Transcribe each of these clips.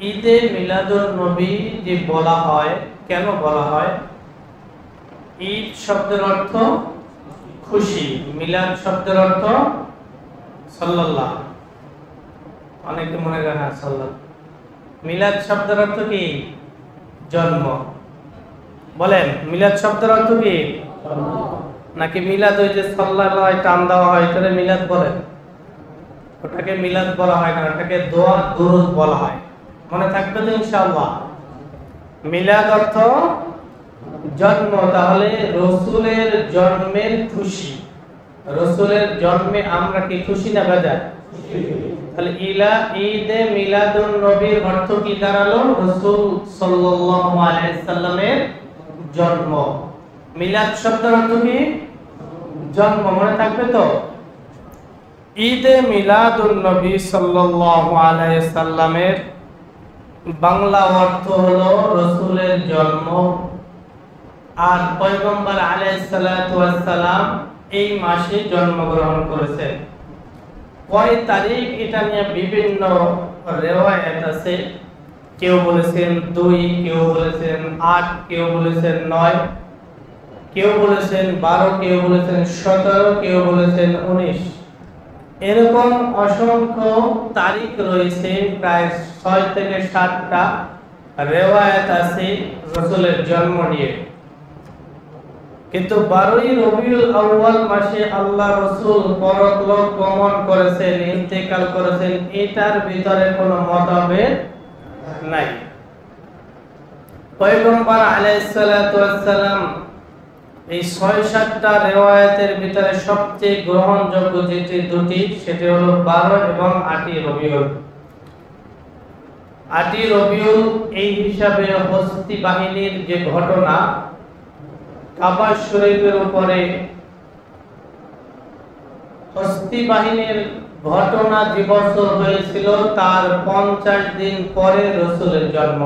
ঈদে মিলাদুন নবী যে বলা হয়, কেন বলা হয়? ঈদ শব্দের অর্থ খুশি, মিলাদ শব্দের অর্থ সাল্লাল্লাহ। অনেকে মনে করেন না সাল্লাল্লাহ। মিলাদ শব্দের অর্থ কি? জন্ম। বলেন, মিলাদ শব্দের অর্থ কি? নাকি মিলাদ ওই যে সাল্লাল্লাহ টান দেওয়া হয় তাহলে মিলাদ বলে? ওটাকে মিলাদ বলা হয় না, ওটাকে দোয়া দুরূদ বলা হয়। মনে থাকবে তো ইনশাআল্লাহ। মিলাদ অর্থ জন্ম, তাহলে রসুলের জন্মের খুশি। রসুলের জন্মে আমরা কি খুশি না বেজার? তাহলে ঈদে মিলাদুন নবীর অর্থ কি দাঁড়ালো? রাসূল সাল্লাল্লাহু আলাইহি সাল্লামের জন্ম। মিলাদ শব্দের অর্থ কি? জন্ম। মনে থাকবে তো? ঈদে মিলাদুন নবী সাল্লাল্লাহু আলাইহি সাল্লামের বাংলা অর্থ হলো রাসূলের জন্ম। আর পয়গম্বর আলাইহিস সালাতু ওয়াস সালাম এই মাসে জন্মগ্রহণ করেছেন। কয় তারিখ এটা নিয়ে বিভিন্ন রিওয়ায়াত আছে। কেউ বলেছেন 2, কেউ বলেছেন 8, কেউ বলেছেন 9, কেউ বলেছেন 12, কেউ বলেছেন 17, কেউ বলেছেন 19। এরকম অসংখ্য তারিখ রয়েছে, প্রায় 6 থেকে 7টা রিওয়ায়াত আছে রাসূলের জন্ম নিয়ে। কিন্তু 12ই রবিউল আউয়াল মাসে আল্লাহ রাসূল পরলোক গমন করেছেন, ইন্তেকাল করেছেন, এটার ভিতরে কোনো মতভেদ নাই। পয়গম্বর আলাইহিস সালাতু ওয়াস সালাম এই 6-7টা রিওয়ায়াতের ভিতরে সবচেয়ে গ্রহণযোগ্য যেটি দুটি, সেটি হলো 12 এবং 8ই রবিউল। 8ই রবিউল এই হিসাবে হস্তি বাহিনীর যে ঘটনা, কাবা শরীফের উপরে হস্তি বাহিনীর ঘটনা যে বছর হয়েছিল তার 50 দিন পরে রাসূলের জন্ম।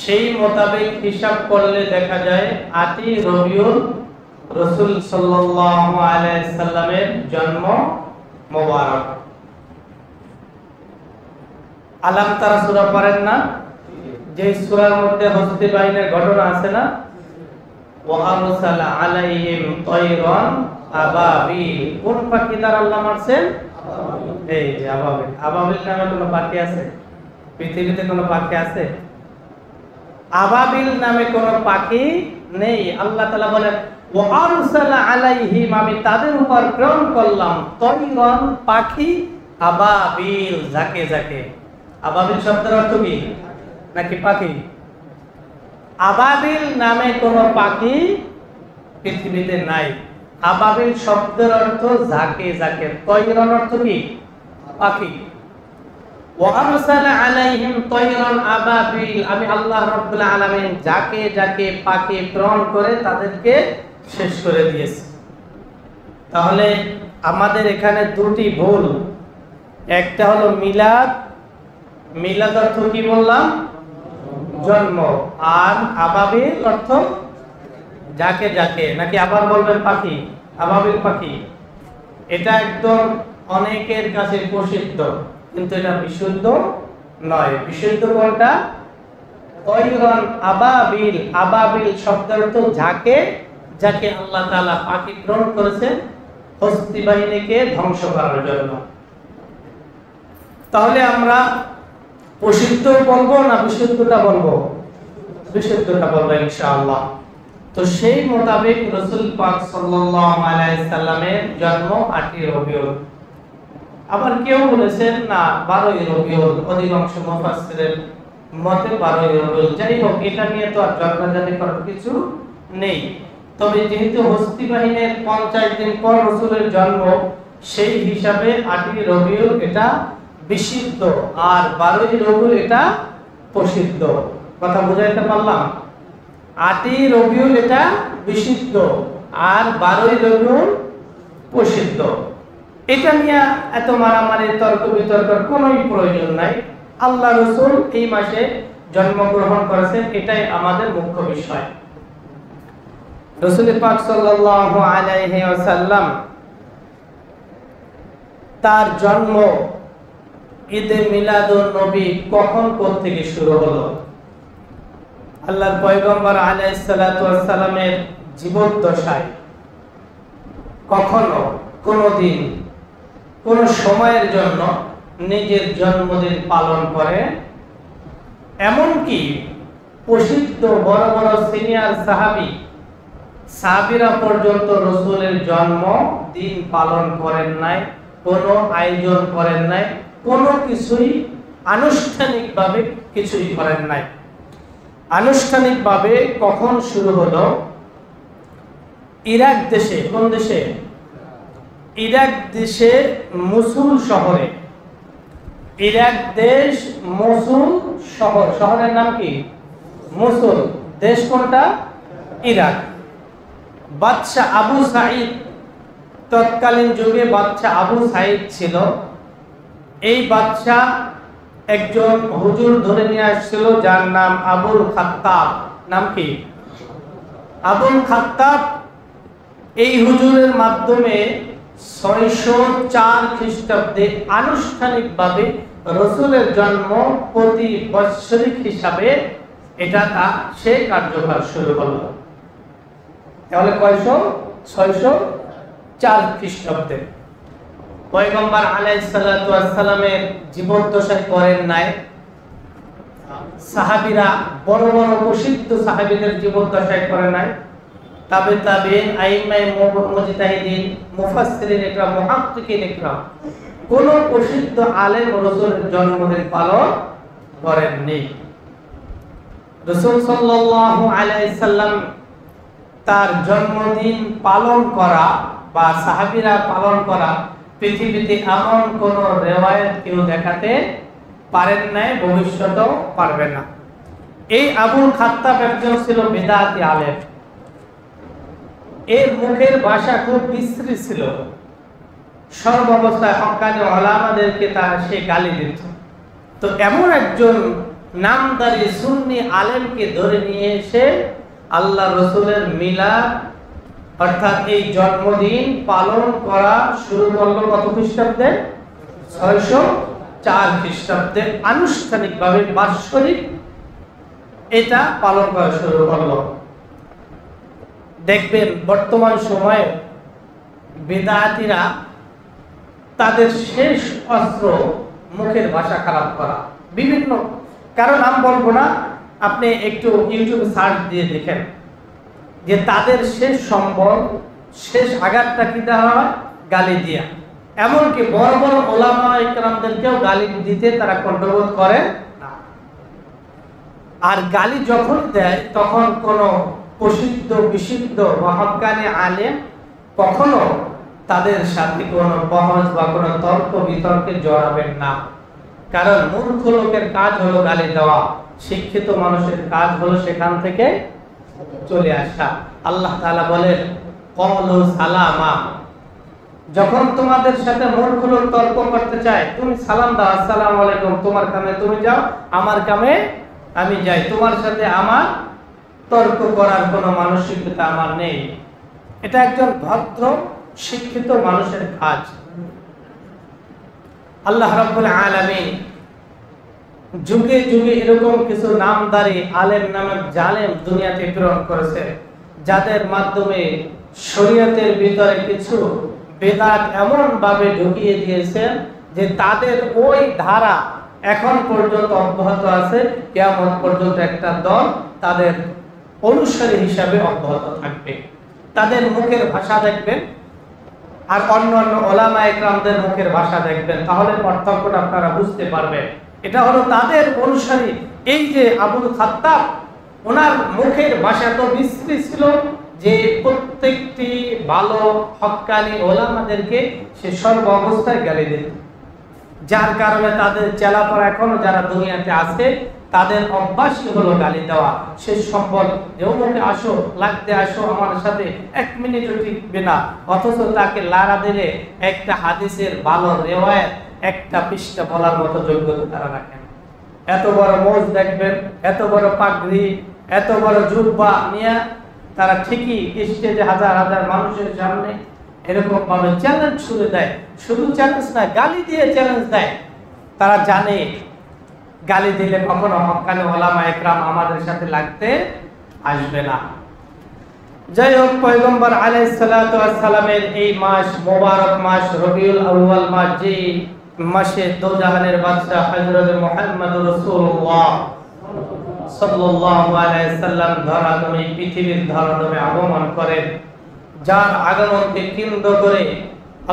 সেই মোতাবেক হিসাব করলে দেখা যায় 8ই রবিউল রাসূল সাল্লাল্লাহু আলাইহি সাল্লামের জন্ম মোবারক। আলাম তারা সূরা পড়েন না? যে সূরার মধ্যে হস্তি বাহিনীর ঘটনা আছে না? ওয়া আরসালা আলাইহিম তায়রান আবাবিল। কোন পাখি দ্বারা আল্লাহ মারছেন? এই যে আবাবিল। আবাবিল নামে কোনো পাখি আছে? পৃথিবীতে কোনো পাখি আছে? আবাবিল নামে কোনো পাখি নেই। আল্লাহ তাআলা বলেন ওয়া আরসালা আলাইহিম, আমি তাদের উপর প্রেরণ করলাম তায়রান পাখি, আবাবিল যাকে যাকে। আবাবিল শব্দের অর্থ কি? নাকি পাখি? আবাবিল নামে কোনো পাখি পৃথিবীতে নাই। আবাবিল শব্দের অর্থ যাকে যাকে। তায়রান অর্থ কি? পাখি। ওয়া আরসালা আলাইহিম তায়রান আবাবিল, আমি আল্লাহ রাব্বুল আলামিন যাকে যাকে পাখি প্রেরণ করে তাদেরকে শেষ করে দিয়েছি। তাহলে আমাদের এখানে দুটি ভুল। একটা হলো মিলাদ। মিলাদ অর্থ কি বললাম? জন্ম। আর আবাবিল অর্থ যাকে যাকে, নাকি আবার বলবেন পাখি? আবাবিল পাখি। এটা একদম অনেকের কাছে প্রসিদ্ধ, কিন্তু এটা বিশুদ্ধ নয়। বিশুদ্ধ কোনটা? তায়রান আবাবিল। আবাবিল শব্দের অর্থ যাকে যাকে আল্লাহ তাআলা পাখি প্রেরণ করেছেন হস্তি বাহিনীকে ধ্বংস করার জন্য। তাহলে আমরা প্রসিদ্ধ বলবো না বিশুদ্ধটা বলবো? বিশুদ্ধটা বলবো ইনশাআল্লাহ। তো সেই মোতাবেক রাসূল পাক সাল্লাল্লাহু আলাইহি সাল্লামের জন্ম 8ই রবিউল। আবার কেউ বলেছেন না 12ই রবিউল, অধিকাংশ মুফাসসিরের মতে 12ই রবিউল। যাই হোক, এটা নিয়ে তো আর ঝগড়াঝাটি করার কিছু নেই। তবে যেহেতু হস্তি বাহিনীর 50 দিন পর রাসূলের জন্ম, সেই হিসাবে 8ই রবিউল এটা বিশুদ্ধ, আর 12ই রবিউল এটা প্রসিদ্ধ। কথা বুঝাইতে পারলাম? 8ই রবিউল এটা বিশুদ্ধ, আর 12ই রবিউল প্রসিদ্ধ। এটা নিয়ে এত মারামারি তর্ক বিতর্কের কোনো প্রয়োজন নাই। আল্লাহ রাসূল এই মাসে জন্মগ্রহণ করেছেন, এটাই আমাদের মুখ্য বিষয়। রাসূল পাক সাল্লাল্লাহু আলাইহি ওয়াসাল্লাম তার জন্ম ঈদে মিলাদুন নবী কখন থেকে শুরু হলো? আল্লাহর পয়গম্বর আলাইহিস সালাতু ওয়াস সালামের জীবদ্দশায় কখনো কোনদিন কোন সময়ের জন্য নিজের জন্মদিন পালন করে, এমনকি প্রসিদ্ধ বড় বড় সিনিয়র সাহাবীরা পর্যন্ত রাসূলের জন্মদিন পালন করেন নাই, কোনো আয়োজন করেন নাই, কোনো কিছুই আনুষ্ঠানিকভাবে কিছুই করেন নাই। আনুষ্ঠানিকভাবে কখন শুরু হলো? ইরাক দেশে, কোন দেশে? ইরাক দেশে মসুল শহরে। ইরাক দেশ মসুল শহর, শহরের নাম কি? মসুল। দেশ কোনটা? ইরাক। বাদশা আবু সাঈদ, তৎকালীন যুগে বাদশা আবু সাঈদ ছিল। এই বাদশা একজন হুজুর ধরে নিয়ে আসছিল যার নাম আবুল খাত্তাব। নাম কি? আবুল খাত্তাব। এই হুজুরের মাধ্যমে 604 খ্রিস্টাব্দে আনুষ্ঠানিকভাবে রাসূলের জন্ম প্রতি বাৎসরিক হিসাবে এটা সে কার্যকর শুরু হলো। তাহলে কয়শো? 604 খ্রিস্টাব্দে। পয়গম্বর আলাইহিস সালাতু ওয়াস সালামের জীবদ্দশায় করেন নাই। সাহাবীরা বড় বড় প্রসিদ্ধ সাহাবীদের জীবদ্দশায় করে নাই। তাবেঈন, আইম্মায়ে মুজতাহিদিন, মুফাসসিরিন ইকরাম, মুহাক্কিকিন ইকরাম কোন প্রসিদ্ধ আলেম রাসূলের জন্মদিন পালন করেননি। রাসূল সাল্লাল্লাহু আলাইহি সাল্লাম তার জন্মদিন পালন করা বা সাহাবীরা পালন করা পৃথিবীতে এমন কোন রিওয়ায়াত কেউ দেখাতে পারেন নাই, ভবিষ্যতেও পারবে না। এই আবুল খাত্তাব একজন ছিল বিদআতি আলেম। এর মুখের ভাষা খুব বিশ্রী ছিল। সর্বাবস্থায় হক্কানি উলামাদেরকে সে গালি দিত। তো এমন একজন নামদারি সুন্নি আলেমকে ধরে নিয়ে এসে আল্লাহ রাসূলের মিলাদ অর্থাৎ এই জন্মদিন পালন করা শুরু করলো কত খ্রিস্টাব্দে? 604 খ্রিস্টাব্দে আনুষ্ঠানিকভাবে বাৎসরিক এটা পালন করা শুরু করলো। দেখবেন বর্তমান সময়ে বিদআতীরা তাদের শেষ অস্ত্র মুখের ভাষা খারাপ করা। বিভিন্ন কারণ আমি বলবো না, আপনি একটু ইউটিউবে সার্চ দিয়ে দেখেন যে তাদের শেষ সম্বল, শেষ আঘাতটা কি দেওয়া হয়? গালি দিয়া। এমনকি বড় বড় ওলামা ইকরামদেরকেও গালি দিতে তারা কন্ট্রোল করে না। আর গালি যখন দেয় তখন কোনো প্রসিদ্ধ বিশুদ্ধ বা হক্কানি আলেম কখনো তাদের সাথে কোনো বহস বা কোনো তর্ক বিতর্কে জড়াবেন না। কারণ মূর্খ লোকের কাজ হলো গালি দেওয়া, শিক্ষিত মানুষের কাজ হলো সেখান থেকে চলে আসা। আল্লাহ তাআলা বলেন ক্বালু সালামা। যখন তোমাদের সাথে মূর্খ লোক তর্ক করতে চায়, তুমি সালাম দাও, আসসালামু আলাইকুম, তোমার কামে তুমি যাও, আমার কামে আমি যাই, তোমার সাথে আমার তর্ক করার কোনো মানসিকতা আমার নেই। এটা একজন ভদ্র শিক্ষিত মানুষের কাজ। আল্লাহ রাব্বুল আলামিন যুগে যুগে এরকম কিছু নামদারি আলেম নামক জালেম দুনিয়াতে প্রেরণ করেছে, যাদের মাধ্যমে শরীয়তের ভিতরে কিছু বেদাত এমন ভাবে ঢুকিয়ে দিয়েছেন যে তাদের ওই ধারা এখন পর্যন্ত অব্যাহত আছে। কিয়ামত পর্যন্ত একটা দল তাদের অনুসারী হিসাবে অব্যাহত থাকবে। তাদের মুখের ভাষা দেখবেন আর অন্যান্য ওলামা ইকরামদের মুখের ভাষা দেখবেন, তাহলে পার্থক্যটা আপনারা বুঝতে পারবেন। এটা হলো তাদের অনুসারী। এই যে আবুল খাত্তাব, ওনার মুখের ভাষা তো বিশ্রী ছিল যে প্রত্যেকটি ভালো হক্কানি ওলামাদেরকে সে সর্ব অবস্থায় গালি দিত, যার কারণে তাদের চেলাপড়া এখনো যারা দুনিয়াতে আছে তাদের অভ্যাসই হলো গালি দেওয়া। শেষ সম্বল যে ওমকে আসো, লাগতে আসো আমার সাথে, 1 মিনিটও টিকবে না, অথচ তাকে লাড়া দিলে একটা হাদিসের ভালো রিওয়ায়াত একটা পৃষ্ঠা বলার মতো যোগ্যতা তারা রাখেন। এত বড় মোজ দেখবেন, এত বড় পাগড়ি, এত বড় জুব্বা নিয়ে তারা ঠিকই স্টেজে হাজার হাজার মানুষের সামনে এরকম ভাবে চ্যালেঞ্জ ছুড়ে দেয়। শুধু চ্যালেঞ্জ না, গালি দিয়ে চ্যালেঞ্জ দেয় তারা জানে গালি দিলে কখনো হক্কানি ওলামা একরাম আমাদের সাথে লাগতে আসবে না। যাই হোক, পয়গম্বর আলাইহিস সালাতু ওয়াস সালামের এই মাস মোবারক মাস রবিউল আউয়াল মাস, যে মাসে দোজাহানের বাদশা হযরত মুহাম্মদুর রাসূলুল্লাহ সাল্লাল্লাহু আলাইহি সাল্লাম ধরাধামে পৃথিবীর ধরাধামে আগমন করেন, যার আগমনকে কেন্দ্র করে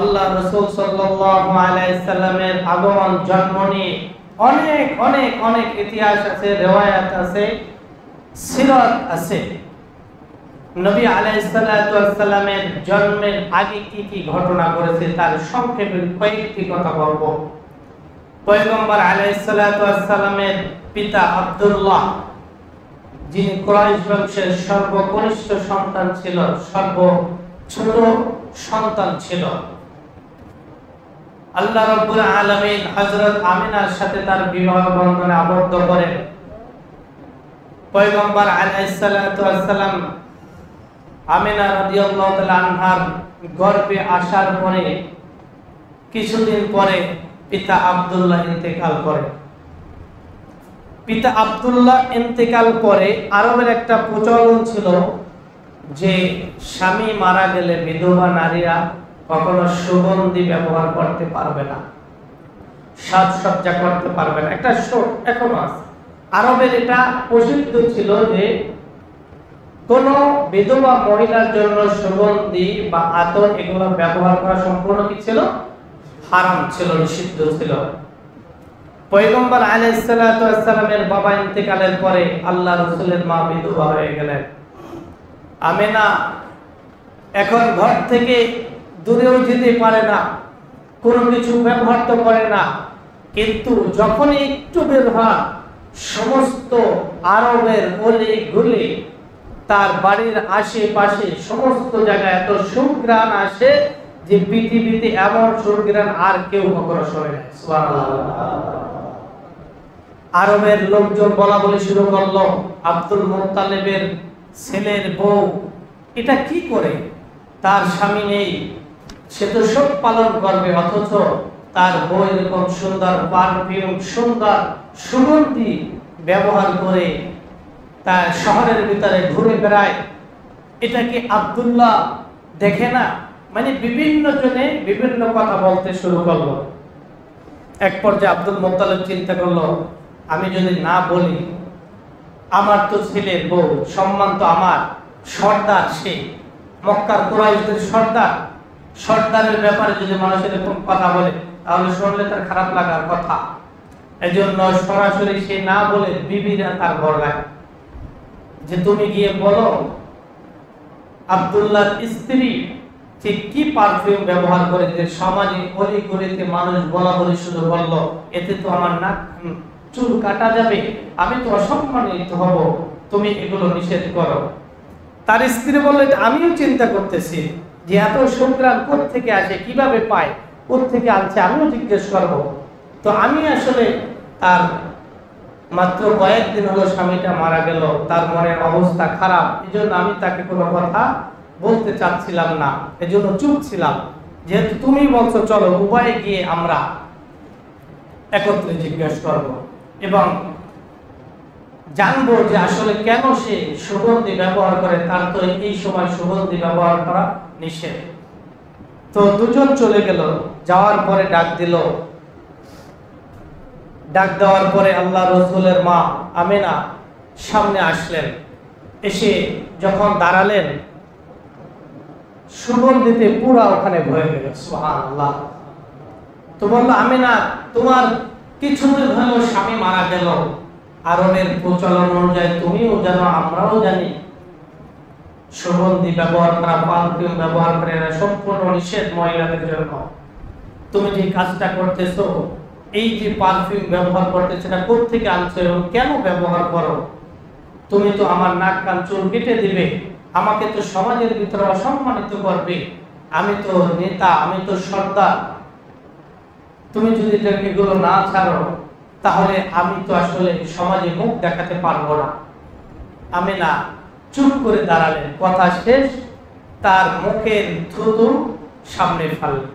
আল্লাহ রাসূল সাল্লাল্লাহু আলাইহি সাল্লামের আগমন জন্ম নিয়ে অনেক অনেক অনেক ইতিহাস আছে, রিওয়ায়াত আছে, সিরাত আছে। নবী আলাইহিস সালাতু ওয়াস সালামের জন্মের আগে কি কি ঘটনা ঘটেছে তার সংক্ষেপে কয়েকটি কথা বলবো। পয়গম্বর আলাইহিস সালাতু ওয়াস সালামের পিতা আব্দুল্লাহ, যিনি কুরাইশ বংশের সর্বকনিষ্ঠ সন্তান ছিল, সর্বছোট সন্তান ছিল, আল্লাহ রাব্বুল আলামিন হযরত আমিনার সাথে তার বিবাহ বন্ধনে আবদ্ধ করেন। পয়গম্বর আলাইহিস সালাতু ওয়াস সালাম আমিনা রাদিয়াল্লাহু তাআলা আনহার গর্ভে আসার পরে কিছুদিন পরে পিতা আব্দুল্লাহ ইন্তেকাল করেন। পিতা আব্দুল্লাহ ইন্তেকাল করে আরবের একটা প্রচলন ছিল যে স্বামী মারা গেলে বিধবা নারীরা কখনো সুগন্ধি ব্যবহার করতে পারবে না, সাজসজ্জা করতে পারবে না। একটা শোক এখনো আছে আরবের, এটা প্রসিদ্ধ ছিল যে কোন বিধবা মহিলার জন্য সুগন্ধি বা আতর এগুলো ব্যবহার করা সম্পূর্ণ কি ছিল? হারাম ছিল, নিষিদ্ধ ছিল। পয়গম্বর আলাইহিস সালাতু ওয়াস সালামের বাবা ইন্তেকালের পরে আল্লাহ রাসূলের মা বিধবা হয়ে গেলেন। আমিনা এখন ঘর থেকে দূরেও যেতে পারে না, কোনো কিছু ব্যবহার তো করে না, কিন্তু যখনই একটু বের হয় সমস্ত আরবের অলি গলি, তার বাড়ির আশেপাশে সমস্ত জায়গায় এত সুঘ্রাণ আসে যে পৃথিবীতে এমন সুঘ্রাণ আর কেউ কখনো শোনে নাই। সুবহানাল্লাহ। আরবের লোকজন বলা বলে শুরু করলো, আব্দুল মুত্তালিবের ছেলের বউ এটা কি করে, তার স্বামী নেই, সে তো সব পালন করবে, অথচ তার বউ এরকম সুন্দর পারফিউম, সুন্দর সুগন্ধি ব্যবহার করে তার শহরের ভিতরে ঘুরে বেড়ায়, এটা কি আব্দুল্লাহ দেখে না? মানে বিভিন্ন জনে বিভিন্ন কথা বলতে শুরু করলো। এক পর্যায়ে আব্দুল মুত্তালিব চিন্তা করলো, আমি যদি না বলি, আমার তো ছেলের বউ, সম্মান তো আমার, সর্দার সে, মক্কার কুরাইশদের সর্দার, সর্দারের ব্যাপারে যদি মানুষ এরকম কথা বলে তাহলে শুনলে তার খারাপ লাগার কথা। এজন্য সরাসরি সে না বলে বিবিরা তার ঘর লাগে যে তুমি গিয়ে বলো আব্দুল্লাহর স্ত্রী ঠিক কি পারফিউম ব্যবহার করে যে সমাজে অলি গলিতে মানুষ বলা বলি শুরু করলো, এতে তো আমার নাক চুল কাটা যাবে, আমি তো অসম্মানিত হব, তুমি এগুলো নিষেধ করো। তার স্ত্রী বললেন, আমিও চিন্তা করতেছি যে এত সুঘ্রাণ কোত্থেকে আসে, কিভাবে পায়, কোত্থেকে আনছে, আমিও জিজ্ঞেস করব। তো আমি আসলে তার মাত্র কয়েকদিন হলো স্বামীটা মারা গেল, তার মনের অবস্থা খারাপ, এজন্য আমি তাকে কোনো কথা বলতে চাচ্ছিলাম না, এজন্য চুপ ছিলাম। যেহেতু তুমি বলছো চলো উভয়ে গিয়ে আমরা একত্রে জিজ্ঞেস করব এবং জানবো যে আসলে কেন সে সুগন্ধি ব্যবহার করে, তার তো এই সময় সুগন্ধি ব্যবহার করা নিষেধ। তো দুজন চলে গেল, যাওয়ার পরে ডাক দিল, ডাক দেওয়ার পরে আল্লাহ রাসূলের মা আমিনা সামনে আসলেন, এসে যখন দাঁড়ালেন সুগন্ধিতে পুরা ওখানে ভরে গেল। সুবহানাল্লাহ। তো বলল, আমিনা তোমার কিছুদিন হলো স্বামী মারা গেল, আরবের প্রচলন অনুযায়ী তুমিও জানো আমরাও জানি সুগন্ধি ব্যবহার করা, পারফিউম ব্যবহার করে না সম্পূর্ণ নিষেধ মহিলাদের জন্য। তুমি যে কাজটা করতেছো, এই যে পারফিউম ব্যবহার করতেছো, না কোত্থেকে আনছো এবং কেন ব্যবহার করো? তুমি তো আমার নাক কান চুল কেটে দিবে, আমাকে তো সমাজের ভিতরে অসম্মানিত করবে, আমি তো নেতা, আমি তো সর্দার, তুমি যদি এগুলো না ছাড়ো তাহলে আমি তো আসলে সমাজে মুখ দেখাতে পারবো না। আমিনা চুপ করে দাঁড়ালেন, কথা শেষ, তার মুখের থুতু সামনে ফেললেন।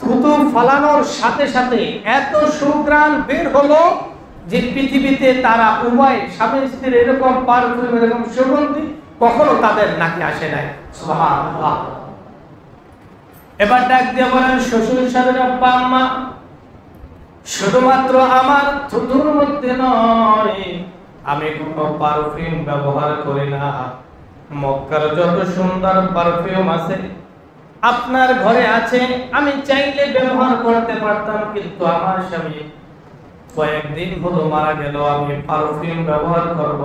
থুতু ফালানোর সাথে সাথে এত সুঘ্রাণ বের হলো যে পৃথিবীতে তারা উভয় স্বামী স্ত্রীর এরকম পারফিউম, এরকম সুগন্ধি কখনো তাদের নাকে আসে নাই। সুবহানাল্লাহ। এবার ডাক দিয়ে বলেন, শ্বশুর শাশুড়ি, আব্বা আম্মা, শুধুমাত্র আমার থুতুর মধ্যে নয়, আমি কোনো পারফিউম ব্যবহার করি না। মক্কার যত সুন্দর পারফিউম আছে আপনার ঘরে আছে, আমি চাইলে ব্যবহার করতে পারতাম, কিন্তু আমার স্বামী কয়েকদিন হলো মারা গেল, আমি পারফিউম ব্যবহার করব,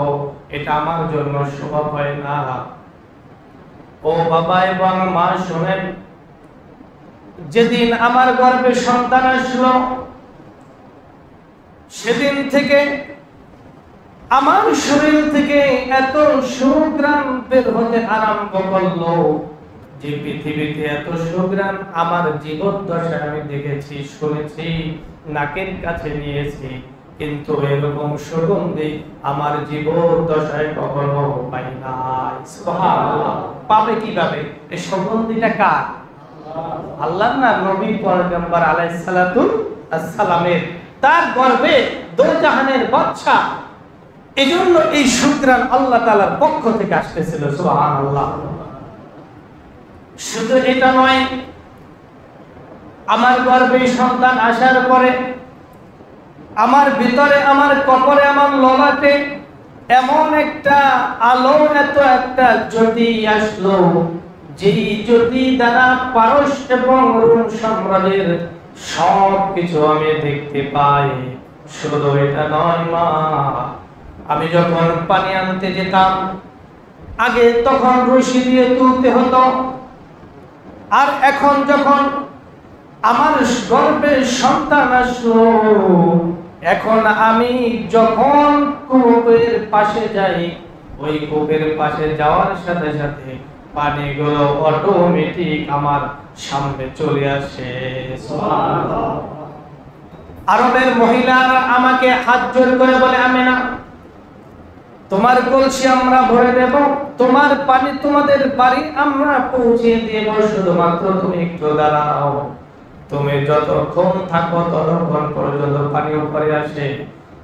এটা আমার জন্য শোভা হয় না। ও বাবা এবং মা শুনেন, যেদিন আমার গর্ভে সন্তান আসলো সেদিন থেকে আমার শরীর থেকে এত সুঘ্রাণ বের হতে আরম্ভ করলো যে পৃথিবীতে এত সুঘ্রাণ আমার জীবদ্দশায় আমি দেখেছি, শুনেছি, নাকের কাছে নিয়েছি, কিন্তু এরকম সুগন্ধি আমার জীবদ্দশায় কখনো পাই নাই। সুবহানাল্লাহ। পাবে কিভাবে? এই সুগন্ধিটা কার? আল্লাহর না, নবী পয়গম্বর আলাইহিস সালাতু আসসালামের, তার গর্ভে দোজাহানের বাদশা, এজন্য এই সুঘ্রাণ আল্লাহ তাআলার পক্ষ থেকে আসতেছিল। সুবহানাল্লাহ। শুধু এটা নয়, আমার গর্ভে সন্তান আসার পরে আমার ভিতরে, আমার কপালে, আমার ললাটে এমন একটা আলো, এত একটা জ্যোতি আসলো, যেই জ্যোতি দ্বারা পারস এবং রোম সাম্রাজ্যের সব কিছু আমি দেখতে পাই। শুধু এটা নয় মা, আমি যখন পানি আনতে যেতাম, আগে তখন রশি দিয়ে তুলতে হতো, আর এখন যখন আমার গর্ভে সন্তান আসলো, এখন আমি যখন কূপের পাশে যাই, ওই কূপের পাশে যাওয়ার সাথে সাথে পানিগুলো অটোমেটিক আমার সামনে চলে আসে। সুবহানাল্লাহ। আরবের মহিলারা আমাকে হাত জোড় করে বলে, আমিনা, তোমার কলসি আমরা ভরে দেব, তোমার পানি তোমাদের বাড়ি আমরা পৌঁছে দেব, শুধুমাত্র তুমি একটু দাঁড়াও। তুমি যতক্ষণ থাকো ততক্ষণ পর্যন্ত পানি উপরে আসে,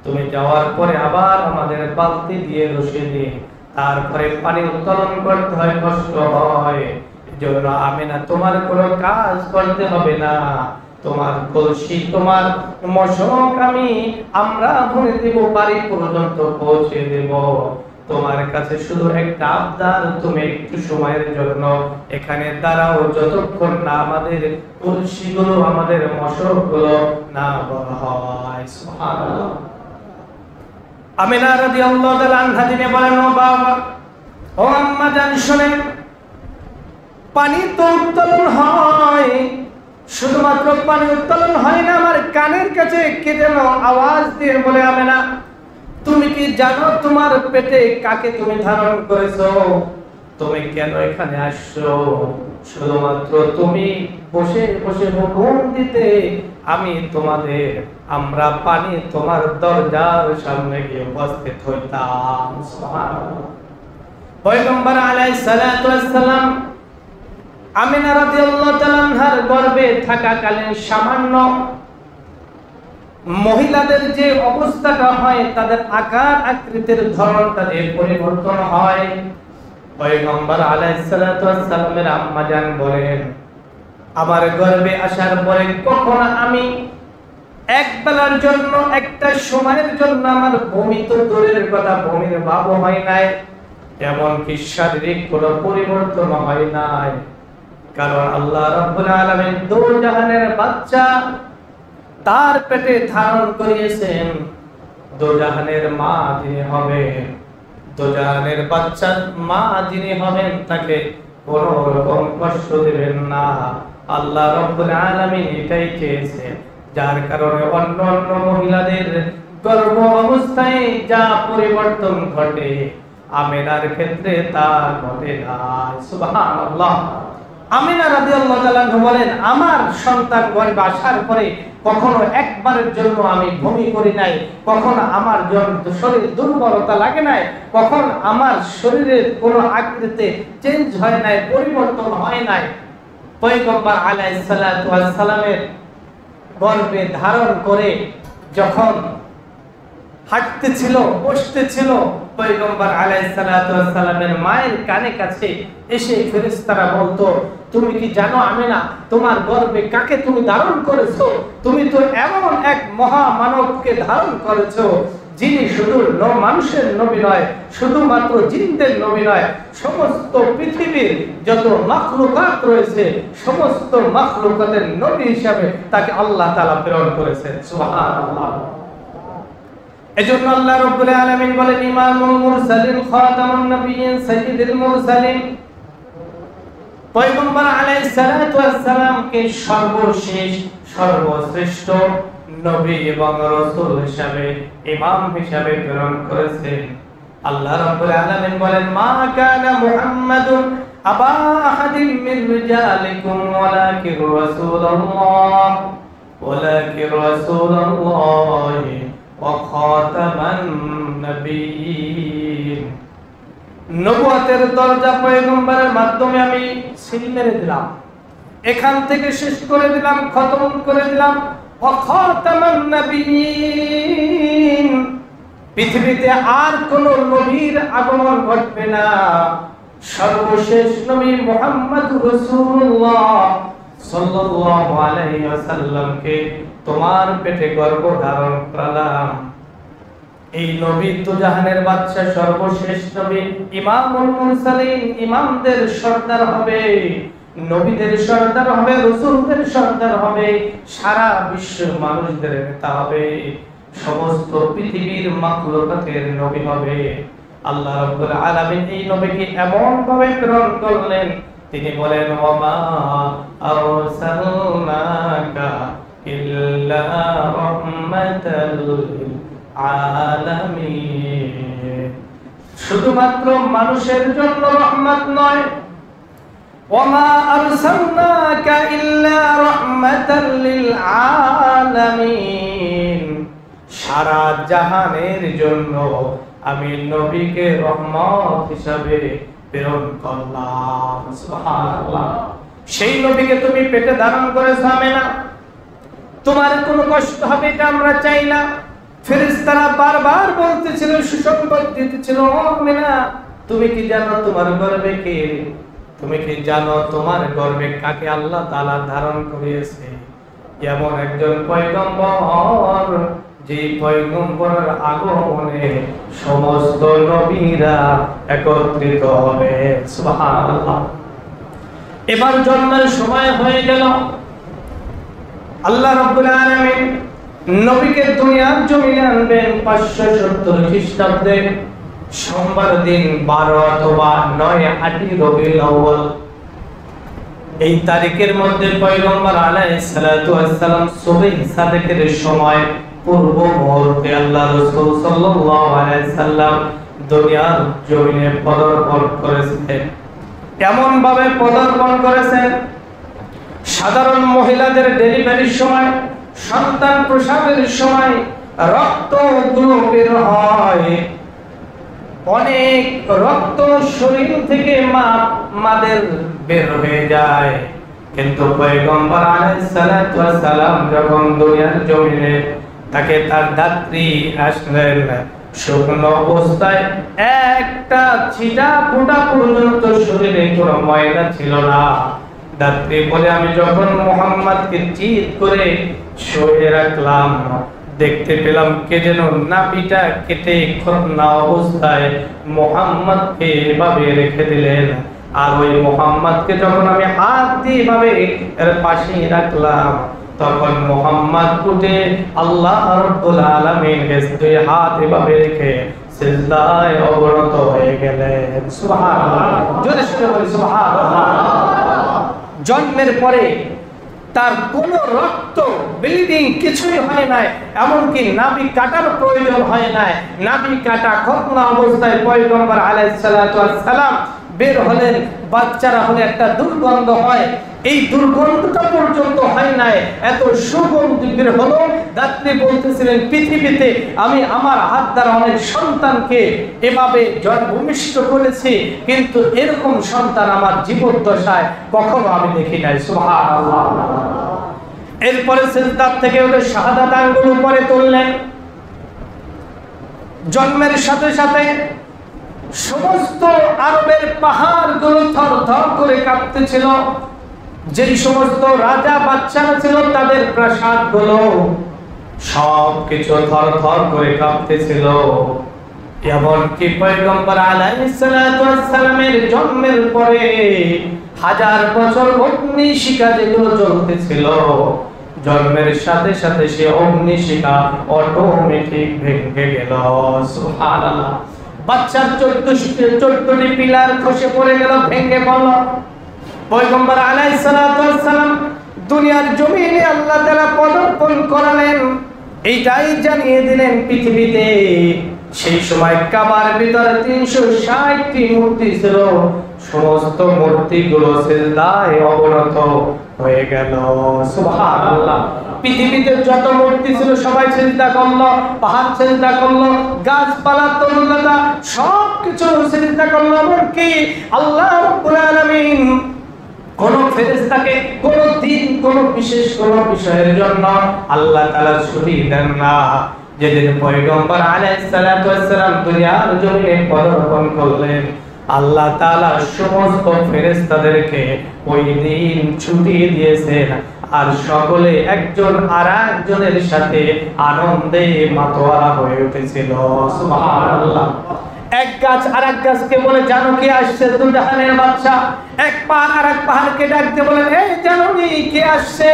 তুমি যাওয়ার পরে আবার আমাদের বালতি দিয়ে রশি দিয়ে তারপরে পানি উত্তোলন করতে হয়, কষ্ট হয়। এজন্য আমিনা, তোমার কোনো কাজ করতে হবে না, তোমার কলসি, তোমার মশক আমরা ভরে দেব, বাড়ি পর্যন্ত পৌঁছে দেব। তোমার কাছে শুধু একটা আবদার, তুমি একটু সময়ের জন্য এখানে দাঁড়াও, যতক্ষণ না আমাদের কলসিগুলো, আমাদের মশকগুলো না বড় হয়। সুবহানাল্লাহ। আমিনা রাদিয়াল্লাহু তাআলা আনহা দিনে বলেন, ও বাবা, ও আম্মা জান, শুনেন, পানি তো উত্তোলন হয়, শুধুমাত্র পানি উত্তোলন হয় না, আমার কানের কাছে কে যেন আওয়াজ দিয়ে বলে, আমিনা, তুমি কি জানো তোমার পেটে কাকে তুমি ধারণ করেছো? তুমি কেন এখানে আসছো? শুধুমাত্র তুমি বসে বসে হুকুম দিতে আমি তোমাদের, আমরা পানি তোমার দরজার সামনে গিয়ে উপস্থিত হইতাম। সুবহানাল্লাহ। পয়গম্বর আলাইহিস সালাতু ওয়াস সালাম আমিনা রাদিয়াল্লাহু তাআলা আনহার গর্ভে থাকাকালীন সামান্য মহিলাদের যে অবস্থাটা হয়, তাদের আকার আকৃতির ধরনটা যে পরিবর্তন হয়, পয়গম্বর আলাইহিস সালাতু ওয়াস সালামের আম্মা জান বলেন, আমার গর্ভে আসার পরে কখন আমি এক বেলার জন্য, একটা সময়ের জন্য আমার বমি তো দূরের কথা, বমির ভাবও হয় নাই, এমনকি শারীরিক কোনো পরিবর্তন হয় নাই। কারণ আল্লাহ রাব্বুল আলামিন দোজাহানের বাচ্চা তার পেটে ধারণ করিয়েছেন, দোজাহানের মা যিনি হবেন, দোজাহানের বাচ্চার মা যিনি হবেন, তাকে কোনো রকম কষ্ট দিবেন না। আল্লাহ রাব্বুল আলামিন এটাই চেয়েছেন, যার কারণে অন্য অন্য মহিলাদের গর্ভ অবস্থায় যা পরিবর্তন ঘটে, আমিনার ক্ষেত্রে তা ঘটে না। সুবহানাল্লাহ। আমিনা রাদিয়াল্লাহু তাআলা বলেন, আমার সন্তান গর্ভে আসার পরে কখনো একবারের জন্য আমি বমি করি নাই, কখনো আমার শরীর দুর্বলতা লাগে নাই, কখন আমার শরীরের কোনো আকৃতি চেঞ্জ হয় নাই, পরিবর্তন হয় নাই। পয়গম্বর আলাইহিস সালাতু ওয়াস সালামের গর্ভে ধারণ করে যখন হাঁটতেছিল, বসতেছিল, পয়গম্বর আলাইহিস সালাতু ওয়াস সালামের মায়ের কানে কাছে এসে ফেরেশতারা বলতো, তুমি কি জানো আমিনা, তোমার গর্ভে কাকে তুমি ধারণ করেছো? তুমি তো এমন এক মহা মানবকে ধারণ করেছো যিনি শুধু মানুষের নবী নয়, শুধুমাত্র জিনদের নবী নয়, সমস্ত পৃথিবীর যত মাখলুকাত রয়েছে সমস্ত মাখলুকাতের নবী হিসাবে তাকে আল্লাহ তাআলা প্রেরণ করেছেন। সুবহানাল্লাহ। এজন্য আল্লাহ রাব্বুল আলামিন বলেন, ইমামুল মুরসালিন খাতামুন নবিয়্যিন সাইয়্যিদুল মুরসালিন, পয়গম্বর আলাইহিস সালাতু ওয়াস সালামকে সর্বশেষ সর্বশ্রেষ্ঠ নবী এবং রাসূল হিসাবে, ইমাম হিসাবে প্রেরণ করেছেন। আল্লাহ রাব্বুল আলামিন বলেন, মা কানা মুহাম্মাদুন আবা আহাদিন মিন রিজালিকুম ওয়ালাকিন রাসূলুল্লাহি ওয়া খাতামান নবিয়্যিন। নবুয়তের দরজা পয়গম্বরের মাধ্যমে আমি সিল মেরে দিলাম, এখান থেকে শেষ করে দিলাম, খতম করে দিলাম। ওয়া খাতামান নবিয়্যিন, পৃথিবীতে আর কোন নবীর আগমন ঘটবে না, সর্বশেষ নবী মুহাম্মদুর রাসূলুল্লাহ সাল্লাল্লাহু আলাইহি ওয়াসাল্লামকে তোমার পেটে গর্ভধারণ করালাম। এই নবী তো জাহানের বাদশা, সর্বশেষ নবী, ইমামুল মুরসালিন, ইমামদের সর্দার হবে, নবীদের সর্দার হবে, রাসূলদের সর্দার হবে, সারা বিশ্বের মানুষদের নেতা হবে, সমস্ত পৃথিবীর মাখলুকাতের নবী হবে। আল্লাহ রাব্বুল আলামিন এই নবীকে এমন ভাবে প্রেরণ করলেন, তিনি বলেন, ওয়ামা আরসালনাকা ইল্লা রাহমাতাল লিল আলামিন, শুধুমাত্র মানুষের জন্য রহমত নয়, ওয়ামা আরসালনাকা ইল্লা রাহমাতাল লিল আলামিন, সারা জাহানের জন্য আমি নবীকে রহমত হিসাবে প্রেরণ করলাম। সুবহানাল্লাহ। সেই নবীকে তুমি পেটে ধারণ করেছো আমিনা, তোমার কোনো কষ্ট হবে এটা আমরা চাই না। ফেরেশতারা বারবার বলতেছিল, সুসংবাদ দিতেছিল, আমিনা তুমি কি জানো তোমার গর্ভে কে? তুমি কি জানো তোমার গর্ভে কাকে আল্লাহ তাআলা ধারণ করিয়েছে? এমন একজন পয়গম্বর, যে পয়গম্বরের আগমনে সমস্ত নবীরা একত্রিত হবে। সুবহানাল্লাহ। এবার জন্মের সময় হয়ে গেল। আল্লাহ রাব্বুল আলামিন নবীকে দুনিয়ার জমিনে আনবেন 570 খ্রিস্টাব্দে সোমবার দিন 12 অথবা 9 রবিউল আউয়াল। এই তারিখের মধ্যে পয়গম্বর আলাইহিস সালাতু ওয়াস সালাম সুবহ সাদেকের সময় পূর্ব মুহূর্তে আল্লাহ রাসূল সাল্লাল্লাহু আলাইহি সাল্লাম দুনিয়ার জমিনে পদার্পণ করেছেন। এমন ভাবে পদার্পণ করেছেন, সাধারণ মহিলাদের ডেলিভারির সময়, সন্তান প্রসবের সময় রক্তগুলো বের হয়, অনেক রক্ত শরীর থেকে মাদের বের হয়ে যায়, কিন্তু পয়গম্বর আলাইহিস সালাতু ওয়াস সালাম যখন দুনিয়ার জমিনে তাকে তার দাত্রী আসলেন, শুকনো অবস্থায় একটা ছিটা ফোঁটা পর্যন্ত শরীরে কোনো ময়লা ছিল না। দাত্রী বলে, আমি যখন মুহাম্মদকে চিৎ করে শুয়ে রাখলাম, দেখতে পেলাম কে যেন নাভিটা কেটে খতনা অবস্থায় মুহাম্মদকে এভাবে রেখে দিলেন। আর ওই মুহাম্মদকে যখন আমি হাত দিয়ে এভাবে এর পাশে রাখলাম, তখন মুহাম্মদ উঠে আল্লাহ রাব্বুল আলামিনের দুই হাত এভাবে রেখে সিজদায় অবনত হয়ে গেলেন। সুবহানাল্লাহ। জোরে জোরে বলি সুবহানাল্লাহ। জন্মের পরে তার কোনো রক্ত ব্লিডিং কিছুই হয় নাই, এমনকি নাভি কাটার প্রয়োজন হয় নাই। নাভি কাটা খতনা অবস্থায় পয়গম্বর আলাইহিস সালাতু ওয়াস সালাম বের হলেন, বাচ্চারা হলে একটা দুর্গন্ধ হয়, এই দুর্গন্ধটা পর্যন্ত হয় নাই, এত সুগন্ধি বের হলো। দাত্রী বলতেছিলেন, পৃথিবীতে আমি আমার হাত দ্বারা অনেক সন্তানকে এভাবে ভূমিষ্ঠ করেছি, কিন্তু এরকম সন্তান আমার জীবদ্দশায় কখনো আমি দেখি নাই। সুবহানাল্লাহ। এরপরে সিজদার থেকে উঠে শাহাদাত আঙ্গুল উপরে তুললেন। জন্মের সাথে সাথে সমস্ত আরবের পাহাড়গুলো থরথর করে কাঁপতেছিল। যেই সমস্ত রাজা বাদশারা ছিল তাদের প্রাসাদগুলো সবকিছু থরথর করে কাঁপতেছিল। এমনকি পয়গম্বর আলাইহিস সালাতু ওয়াস সালামের জন্মের পরে 1000 বছর অগ্নিশিখা যেগুলো জ্বলতেছিল, জন্মের সাথে সাথে সে অগ্নিশিখা অটোমেটিক ভেঙে গেল। সুবহানাল্লাহ। বাচ্চার 14টি পিলার খসে পড়ে গেল, ভেঙে পড়ল। পয়গম্বর আলাইহিস সালাতু ওয়াস সালাম দুনিয়ার জমিনে আল্লাহ তাআলা পদার্পণ করালেন, এইটাই জানিয়ে দিলেন পৃথিবীতে। সেই সময় কাবার ভিতরে 360টি মূর্তি ছিল, সমস্ত মূর্তিগুলো সিজদায় অবনত হয়ে গেল। সুবহানাল্লাহ। পৃথিবীতে যত মূর্তি ছিল সবাই সিজদা করলো, পাহাড় সিজদা করলো, গাছপালা তরুলতা সবকিছু সিজদা করলো। এমনকি আল্লাহ রাব্বুল আলামিন কোন ফেরেশতাকে কোন দিন কোন বিশেষ কোন বিষয়ের জন্য আল্লাহ তাআলা ছুটি দেন না। যেদিন পয়গম্বর আলাইহিস সালাতু ওয়াস সালাম দুনিয়ার জমিনে পদার্পণ করলেন, আল্লাহ তাআলা সমস্ত ফেরেশতাদেরকে ওই দিন ছুটি দিয়েছেন, আর সকলে একজন আরেকজনের সাথে আনন্দে মাতোয়ারা হয়ে উঠেছিল। সুবহানাল্লাহ। এক গাছ আরেক গাছকে বলে, জানো কে আসছে? দুজাহানের বাদশা। এক পাহাড় আরেক পাহাড়কে ডাকতে বলেন, এই জানো নি কে আসছে?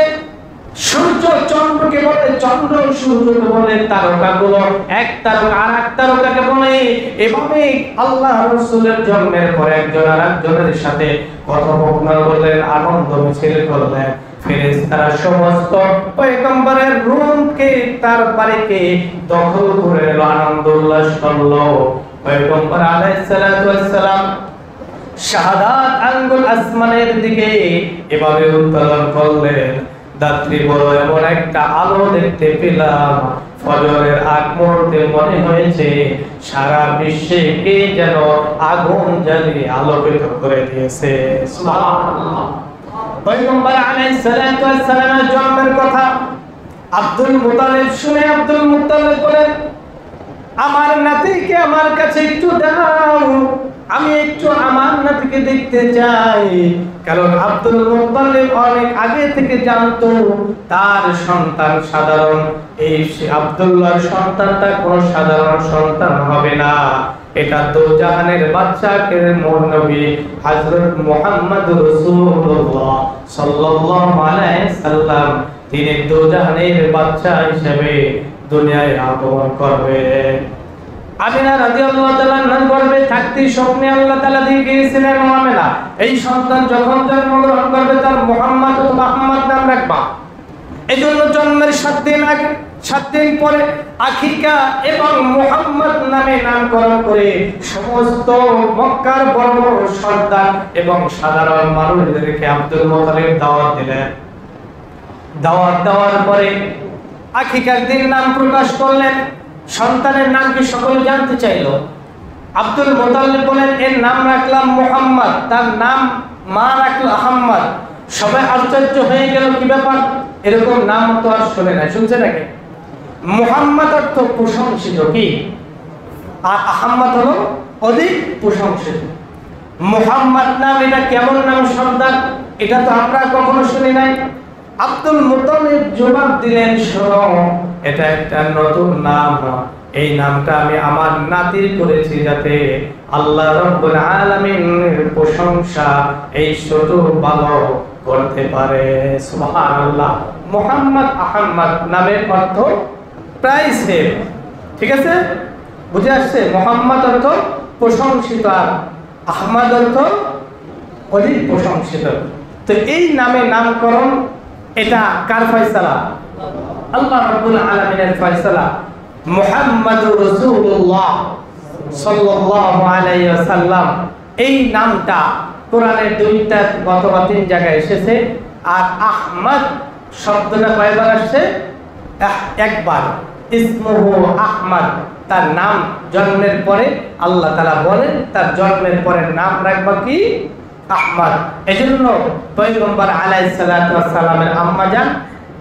সূর্য চন্দ্রকে বলে, চন্দ্র সূর্যকে বলে, তারকাগুলো এক তারকা আরেক তারকাকে বলে। এভাবে আল্লাহ রাসূলের জন্মের পরে একজন আরেকজনের সাথে কথোপকথন করলেন, আনন্দ মিছিল করলেন। ফেরেশতারা সমস্ত পয়গম্বরের রূমকে, তার বাড়িকে দখল করে আনন্দ উল্লাস করলো। পয়গম্বর আলাইহিস সালাতু ওয়াস সালাম শাহাদাত আঙ্গুল আসমানের দিকে এভাবে উত্তোলন করলেন। দাত্রী বড় এমন একটা আলো দেখতে পেলাম, ফজরের আগ মুহূর্তে মনে হয়েছে সারা বিশ্বে কে যেন আগুন জ্বালিয়ে আলোকিত করে দিয়েছে। সুবহানাল্লাহ। পয়গম্বর আলাইহিস সালাতু ওয়াস সালামের জন্মের কথা আব্দুল মুত্তালিব শুনে আব্দুল মুত্তালিব বলেন, আমার নাতিকে আমার কাছে একটু দাও, আমি একটু আমার নাতিকে দেখতে চাই। কারণ আব্দুল মুত্তালিব অনেক আগে থেকে জানতো তার সন্তান সাধারণ, এই আব্দুল্লাহর সন্তানটা কোনো সাধারণ সন্তান হবে না। এটা দোজাহানের বাদশাকে মোর নবী হযরত মুহাম্মদুর রাসূলুল্লাহ সাল্লাল্লাহু আলাইহি সাল্লাম, তিনি দোজাহানের বাদশা হিসেবে দুনিয়ায় আগমন করবে। আমিনা রাদিয়াল্লাহু তাআলা নাম করবে থাকতে স্বপ্নে আল্লাহ তাআলা দিয়ে গিয়েছিলেন আমেনা, এই সন্তান যখন জন্মগ্রহণ করবে তার মুহাম্মদ ও মুহাম্মদ নাম রাখবা। এজন্য জন্মের 7 দিন আগে 7 দিন পরে আকিকা এবং মুহাম্মদ নামে নামকরণ করে সমস্ত মক্কার বড় বড় সর্দার এবং সাধারণ মানুষদেরকে আব্দুল মুত্তালিব দাওয়াত দিলেন। দাওয়াত দেওয়ার পরে আকিকার দিন নাম প্রকাশ করলেন। সন্তানের নাম কি সকলে জানতে চাইলো। আব্দুল মুত্তালিব বলেন, এর নাম রাখলাম মুহাম্মদ, তার নাম মা রাখলো আহমদ। সবাই আশ্চর্য হয়ে গেল, কি ব্যাপার, এরকম নাম তো আর শুনে না। শুনছে নাকি? মুহাম্মদ অর্থ প্রশংসিত, কি, আর আহমদ হলো অধিক প্রশংসিত। মুহাম্মদ নাম এটা কেমন নাম সন্তান, এটা তো আমরা কখনো শুনি নাই। আব্দুল মুত্তালিব জবাব দিলেন, শোনো, এটা একটা নতুন নাম, এই নামটা আমি আমার নাতির করেছি যাতে আল্লাহ রাব্বুল আলামিনের প্রশংসা এই ছোট বালক করতে পারে। সুবহানাল্লাহ। মুহাম্মদ আহমদ নামের অর্থ প্রায় সেম, ঠিক আছে, বুঝে আসছে? মুহাম্মদ অর্থ প্রশংসিত আর আহমদ অর্থ অধিক প্রশংসিত। তো এই নামে নামকরণ এটা কার ফয়সালা? আল্লাহ রাব্বুল আলামিনের ফয়সালা। মুহাম্মাদুর রাসূলুল্লাহ সাল্লাল্লাহু আলাইহি ওয়াসাল্লাম এই নামটা কোরআনের দুইটা অথবা তিন জায়গায় এসেছে। আর আহমদ শব্দটা কয়বার আসছে? একবার। ইসমুহু আহমদ, তার নাম জন্মের পরে আল্লাহ তাআলা বলেন তার জন্মের পরে নাম রাখবা কি? আহমদ। এজন্য পয়গম্বর আলাইহিস সালাতু ওয়াস সালামের আম্মা জান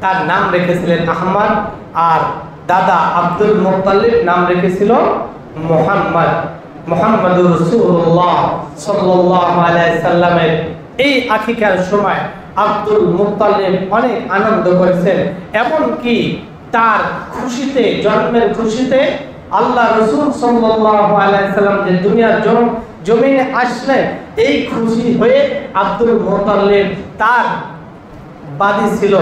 তার নাম রেখেছিলেন আহমদ, আর দাদা আব্দুল মুত্তালিব নাম রেখেছিল মুহাম্মদ। মুহাম্মাদুর রাসূলুল্লাহ সাল্লাল্লাহু আলাইহি সাল্লামের এই আকিকার সময় আব্দুল মুত্তালিব অনেক আনন্দ করেছেন, এমনকি তার খুশিতে, জন্মের খুশিতে আল্লাহ রাসূল সাল্লাল্লাহু আলাইহি সাল্লাম যে দুনিয়ার জমিনে আসলেন, এই খুশি হয়ে আব্দুল মুত্তালিব তার বাদী ছিল,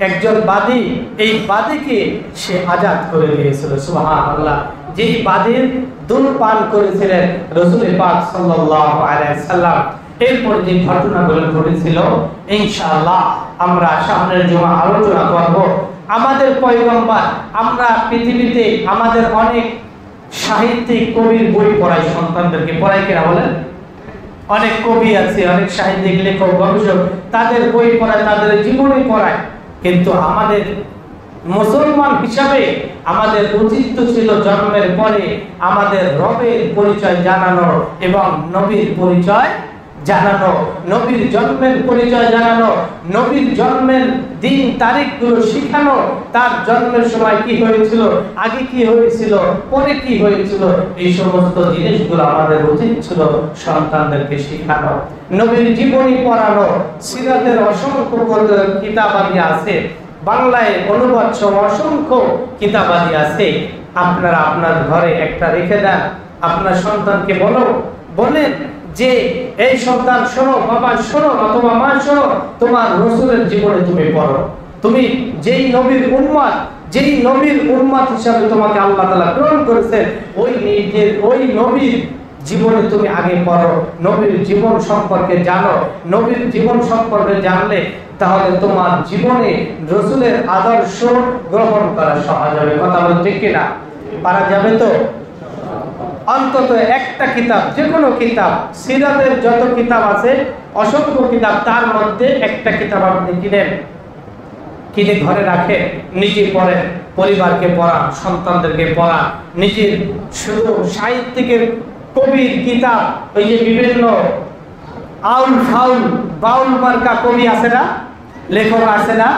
একজন বাদী, এই বাদীকে সে আজাদ করে দিয়েছিল। সুবহানাল্লাহ। যেই বাদীর দুধ পান করেছিলেন রাসূল পাক সাল্লাল্লাহু আলাইহি সাল্লাম। এরপর যে ঘটনাগুলো ঘটেছিল ইনশাআল্লাহ আমরা সামনের জমা আলোচনা করব। আমাদের পয়গম্বর, আমরা পৃথিবীতে আমাদের অনেক সাহিত্যিক কবির বই পড়াই, সন্তানদেরকে পড়াই কিনা বলেন? অনেক কবি আছে, অনেক সাহিত্যিক লেখক গবেষক, তাদের বই পড়ায়, তাদের জীবনী পড়ায়। কিন্তু আমাদের মুসলমান হিসাবে আমাদের উচিত ছিল জন্মের পরে আমাদের রবের পরিচয় জানানো এবং নবীর পরিচয় জানানো, নবীর জন্মের পরিচয় জানানো, নবীর জন্মের দিন তারিখগুলো শিখানো, তার জন্মের সময় কি হয়েছিল, আগে কি হয়েছিল, পরে কি হয়েছিল, এই সমস্ত জিনিসগুলো আমাদের উচিত ছিল সন্তানদেরকে শিখানো। নবীর জীবনী পড়ানো, সিরাতের অসংখ্য কিতাবাদি আছে, বাংলায় অনুবাদ সহ অসংখ্য কিতাবাদি আছে। আপনারা আপনার ঘরে একটা রেখে দেন, আপনার সন্তানকে বলেন যে এই সন্তান শোনো, বাবা শোনো, অথবা মা শোনো, তোমার রাসূলের জীবনে তুমি পড়ো। তুমি যেই নবীর উম্মত হিসাবে তোমাকে আল্লাহ তাআলা প্রেরণ করেছেন, ওই নবীর জীবনে তুমি আগে পড়ো, নবীর জীবন সম্পর্কে জানো। নবীর জীবন সম্পর্কে জানলে তাহলে তোমার জীবনে রাসূলের আদর্শ গ্রহণ করা সহজ হবে। কথা বলতে ঠিক কিনা? পারা যাবে তো? অন্তত একটা কিতাব, যে কোনো কিতাব, সিরাতের যত কিতাব আছে অসংখ্য কিতাব, তার মধ্যে একটা কিতাব আপনি কিনে ঘরে রাখেন, নিজে পড়েন, পরিবারকে পড়ান, সন্তানদেরকে পড়ান। নিজের শুধু সাহিত্যিকের কবির কিতাব, ওই যে বিভিন্ন বাউল মার্কা কবি আছে না, লেখক আছে না,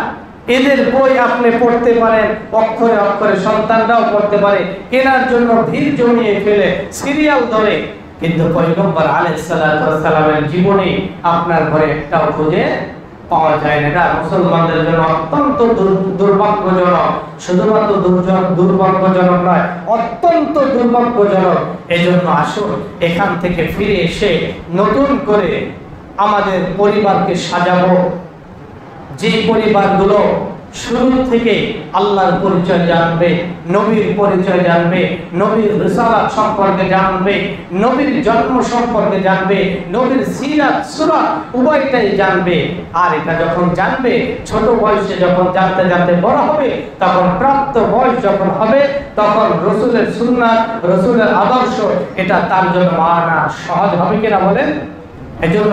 এদের বই আপনি পড়তে পারেন, অক্ষরে অক্ষরে সন্তানরাও পড়তে পারে, কেনার জন্য ভিড় জমিয়ে ফেলে সিরিয়াল ধরে। কিন্তু পয়গম্বর আলাইহিস সালাতু ওয়াস সালামের জীবনী আপনার ঘরে একটাও খুঁজে পাওয়া যায় না। এটা মুসলমানদের জন্য অত্যন্ত দুর্ভাগ্যজনক, শুধুমাত্র দুর্ভাগ্যজনক নয়, অত্যন্ত দুর্ভাগ্যজনক। এজন্য আসুন এখান থেকে ফিরে এসে নতুন করে আমাদের পরিবারকে সাজাবো, যে পরিবারগুলো শুরু থেকে আল্লাহর পরিচয় জানবে, নবীর পরিচয় জানবে, নবীর রিসালাত সম্পর্কে জানবে, নবীর জন্ম সম্পর্কে জানবে, নবীর সিরাত সূরা উভয়টাই জানবে। আর এটা যখন জানবে, ছোট বয়সে যখন জানতে জানতে বড় হবে, তখন প্রাপ্ত বয়স যখন হবে, তখন রাসূলের সুন্নাত, রাসূলের আদর্শ এটা তার জন্য মানা সহজ হবে কিনা বলেন? এজন্য